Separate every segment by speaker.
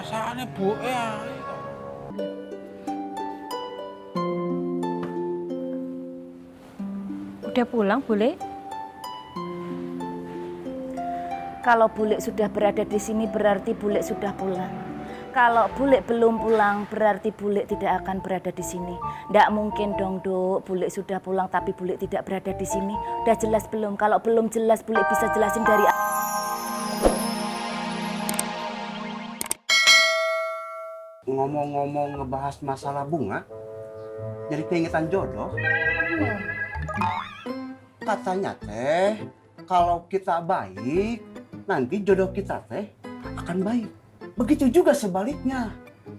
Speaker 1: Perasaannya bu ya.
Speaker 2: Udah pulang, Bule?
Speaker 3: Kalau Bule sudah berada di sini berarti Bule sudah pulang. Kalau Bule belum pulang berarti Bule tidak akan berada di sini. Ndak mungkin dong, Dok. Bule sudah pulang tapi Bule tidak berada di sini. Udah jelas belum? Kalau belum jelas Bule bisa jelasin dari
Speaker 4: Ngomong-ngomong ngebahas masalah bunga, jadi keingetan jodoh. Katanya teh, kalau kita baik, nanti jodoh kita teh akan baik. Begitu juga sebaliknya.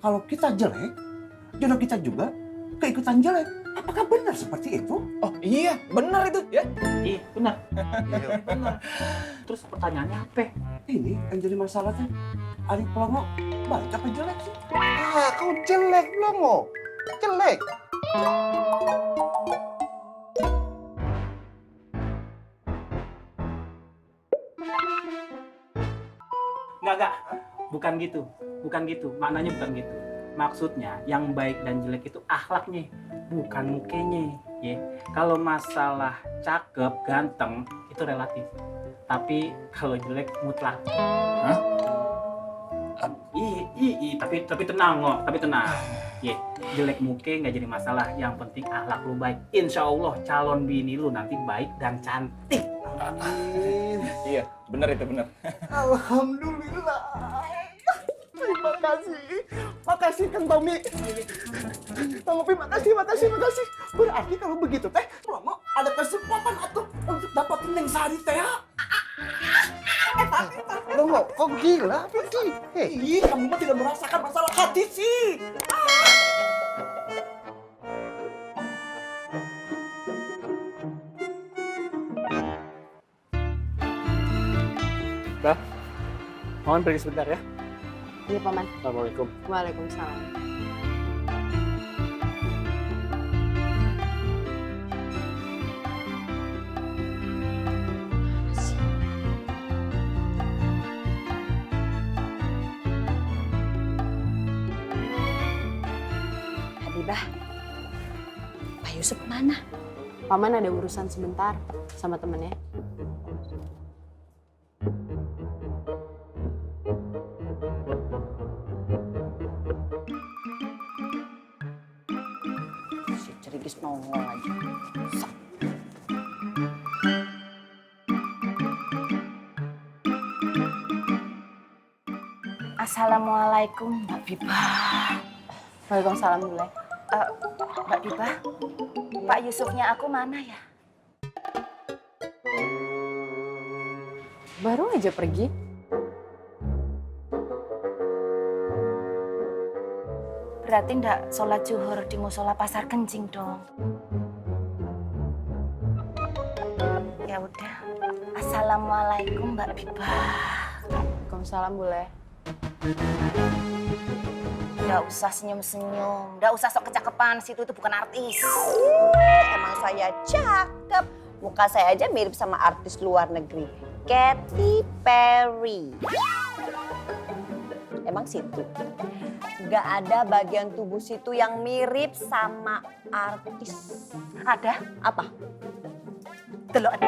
Speaker 4: Kalau kita jelek, jodoh kita juga keikutan jelek. Apakah benar seperti itu?
Speaker 1: Oh iya, benar itu ya.
Speaker 5: Iya, benar. Benar. Terus pertanyaannya apa?
Speaker 4: Ini yang jadi masalah teh. Ari Pelongo baik apa jelek sih?
Speaker 6: Ah, kau jelek belum mau? Jelek.
Speaker 5: Enggak. Bukan gitu. Bukan gitu. Maknanya bukan gitu. Maksudnya yang baik dan jelek itu akhlaknya, bukan mukanya. Ya. Kalau masalah cakep, ganteng itu relatif. Tapi kalau jelek mutlak.
Speaker 1: Hah?
Speaker 5: Iya, tapi tenang kok, tapi tenang. Ya, jelek muka nggak jadi masalah. Yang penting akhlak lu baik. Insya Allah calon bini lu nanti baik dan cantik.
Speaker 1: Iya, benar itu benar.
Speaker 6: Alhamdulillah. Terima kasih. Makasih Kang Tommy. Kang Opi, makasih. Berarti kalau begitu teh, Romo ada kesempatan atuh untuk dapat Neng Sari teh. Romo, kok gila apa sih? Ih, kamu mah tidak merasakan masalah hati sih.
Speaker 7: Bah, mohon pergi sebentar ya.
Speaker 3: Iya, Paman.
Speaker 7: Assalamualaikum.
Speaker 3: Waalaikumsalam. Habibah, Pak Yusuf kemana?
Speaker 8: Paman ada urusan sebentar sama temennya.
Speaker 3: Si cerigis nongol aja. Assalamualaikum, Mbak Biba.
Speaker 8: Waalaikumsalam Bule.
Speaker 3: Mbak Biba, Pak Yusufnya aku mana ya?
Speaker 8: Baru aja pergi.
Speaker 3: Berarti ndak sholat zuhur di musola Pasar Kencing dong. Ya udah. Assalamualaikum, Mbak Biba.
Speaker 8: Waalaikumsalam Bule.
Speaker 3: Ndak usah senyum-senyum, ndak usah sok kecakepan, situ itu bukan artis.
Speaker 9: Emang saya cakep. Muka saya aja mirip sama artis luar negeri. Katy Perry. Emang situ? Gak ada bagian tubuh situ yang mirip sama artis.
Speaker 3: Ada?
Speaker 9: Apa?
Speaker 3: Delok.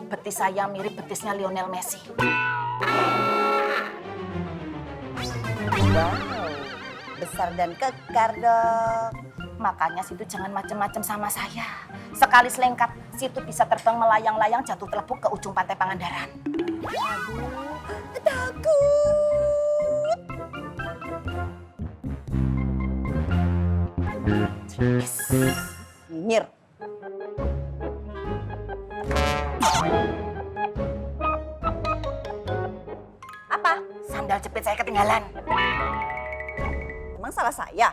Speaker 3: Betis saya mirip betisnya Lionel Messi.
Speaker 9: Wow, besar dan kekar dong.
Speaker 3: Makanya situ jangan macem-macem sama saya. Sekali selengkat, situ bisa terbang melayang-layang jatuh telebuk ke ujung pantai Pangandaran.
Speaker 9: Aduh, takut. Nyinyir. Apa?
Speaker 3: Sandal jepit saya ketinggalan.
Speaker 9: Emang salah saya?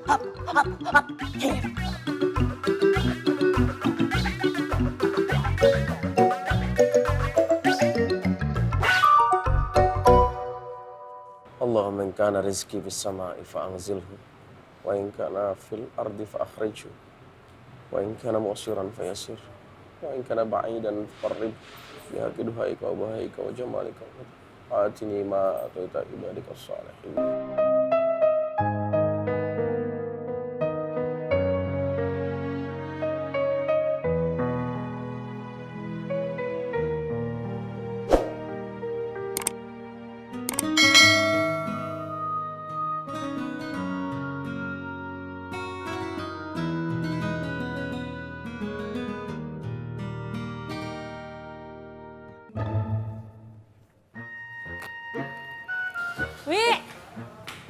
Speaker 3: Hop, hop, hop.
Speaker 7: Allahumma in kana rizki bis sama'i fa'anzilhu wa in kana fil ardi fa'akhrijhu wa in kana mu'siran fayasir وإن كان بعيدا فقرب في حق دعائك وبهائك وجمالك آتني ما أعطيت عبادك الصالحين.
Speaker 2: Wi,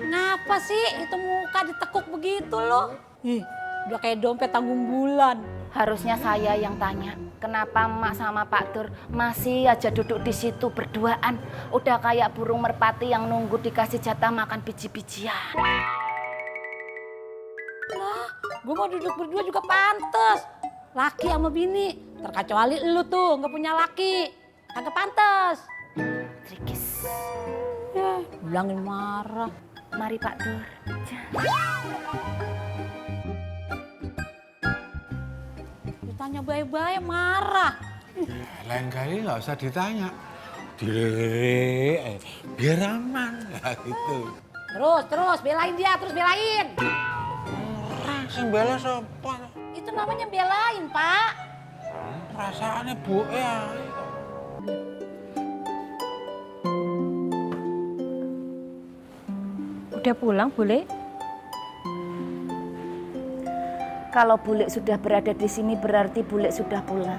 Speaker 2: ngapa sih itu muka ditekuk begitu lo? Ih, udah kayak dompet tanggung bulan.
Speaker 3: Harusnya saya yang tanya, kenapa Emak sama Pak Dur masih aja duduk di situ berduaan? Udah kayak burung merpati yang nunggu dikasih jatah makan biji-bijian.
Speaker 2: Lah, gue mau duduk berdua juga pantes. Laki sama bini, terkecuali lu tuh nggak punya laki, kagak pantes.
Speaker 3: Trikis.
Speaker 2: Ya, bilangin marah.
Speaker 3: Mari Pak Dur.
Speaker 2: Ditanya baik-baik marah.
Speaker 10: Lain kali nggak usah ditanya. Dilirik, biar aman. Ya, gitu.
Speaker 2: Terus belain dia, terus belain.
Speaker 10: Orang sing bela sapa?
Speaker 2: Itu namanya belain, Pak.
Speaker 10: Perasaannya bu ya.
Speaker 8: Udah pulang, Bule?
Speaker 3: Kalau Bule sudah berada di sini berarti Bule sudah pulang.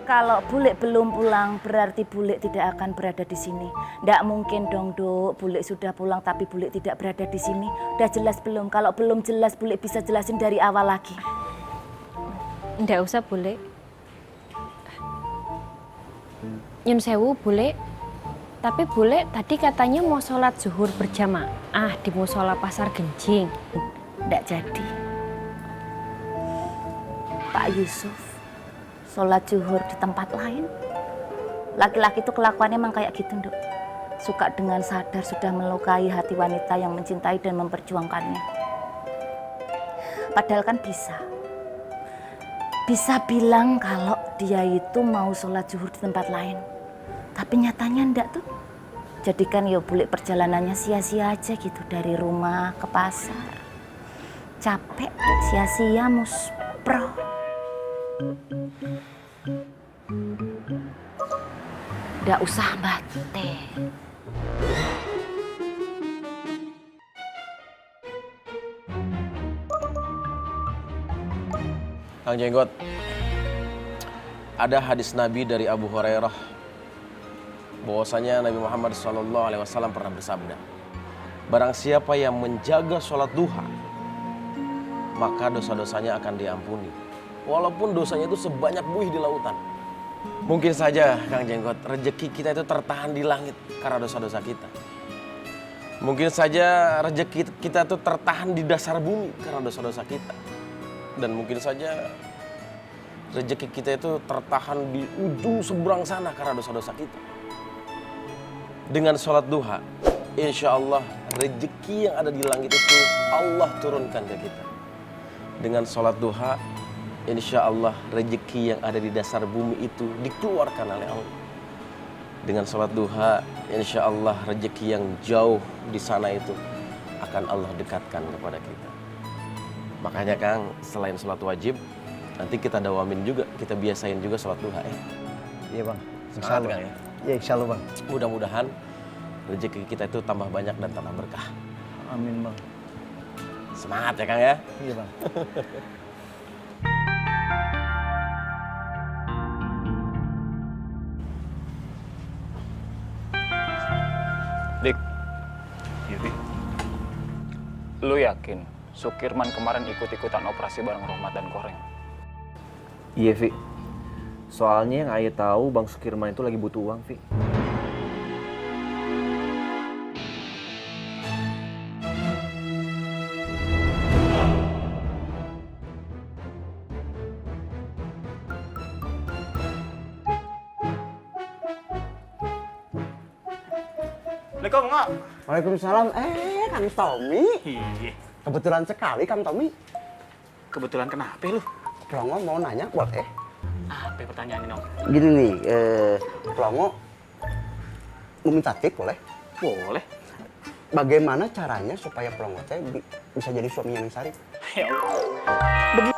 Speaker 3: Kalau Bule belum pulang berarti Bule tidak akan berada di sini. Nggak mungkin dong, Duk. Bule sudah pulang tapi Bule tidak berada di sini. Udah jelas belum? Kalau belum jelas Bule bisa jelasin dari awal lagi.
Speaker 8: Nggak usah, Bule. Nyun sewu, Bule. Tapi Bule tadi katanya mau sholat zuhur berjamaah di musola Pasar Genjing.
Speaker 3: Nggak jadi. Pak Yusuf, sholat zuhur di tempat lain. Laki-laki itu kelakuannya emang kayak gitu, Nduk. Suka dengan sadar sudah melukai hati wanita yang mencintai dan memperjuangkannya. Padahal kan bisa bilang kalau dia itu mau sholat zuhur di tempat lain. Tapi nyatanya enggak tuh. Jadikan ya Bule perjalanannya sia-sia aja gitu dari rumah ke pasar. Capek, sia-sia muspro. Nggak usah bate.
Speaker 7: Kang Jenggot, ada hadis Nabi dari Abu Hurairah bahwasanya Nabi Muhammad SAW pernah bersabda, barang siapa yang menjaga sholat duha, maka dosa-dosanya akan diampuni. Walaupun dosanya itu sebanyak buih di lautan. Mungkin saja, Kang Jenggot, rezeki kita itu tertahan di langit karena dosa-dosa kita. Mungkin saja rezeki kita itu tertahan di dasar bumi karena dosa-dosa kita. Dan mungkin saja rezeki kita itu tertahan di ujung seberang sana karena dosa-dosa kita. Dengan sholat duha, insya Allah rezeki yang ada di langit itu Allah turunkan ke kita. Dengan sholat duha, insya Allah rezeki yang ada di dasar bumi itu dikeluarkan oleh Allah. Dengan sholat duha, insya Allah rezeki yang jauh di sana itu akan Allah dekatkan kepada kita. Makanya Kang, selain sholat wajib, nanti kita dawamin juga, kita biasain juga sholat duha ya.
Speaker 6: Iya Bang,
Speaker 7: Insya Allah, Kang, ya.
Speaker 6: Ya insya Allah Bang.
Speaker 7: Mudah-mudahan rezeki kita itu tambah banyak dan tambah berkah.
Speaker 6: Amin Bang.
Speaker 7: Semangat ya Kang ya.
Speaker 6: Iya Bang.
Speaker 1: Dik, lu yakin Sukirman kemarin ikut-ikutan operasi bareng Rohmat dan Koreng?
Speaker 11: Iya, Vi. Soalnya yang Ayah tahu Bang Sukirman itu lagi butuh uang, Vi.
Speaker 6: Assalamualaikum, Ngok.
Speaker 4: Waalaikumsalam. Kang Tommy.
Speaker 5: Iya.
Speaker 4: Kebetulan sekali Kang Tommy.
Speaker 5: Kebetulan kenapa lu?
Speaker 4: Pelongo mau nanya boleh?
Speaker 5: Apa Apa pertanyaan ini, Om?
Speaker 4: Gini nih, Plongo mau minta tip boleh?
Speaker 5: Boleh.
Speaker 4: Bagaimana caranya supaya Plongo teh bisa jadi suaminya Neng Sari?
Speaker 5: Ya Allah.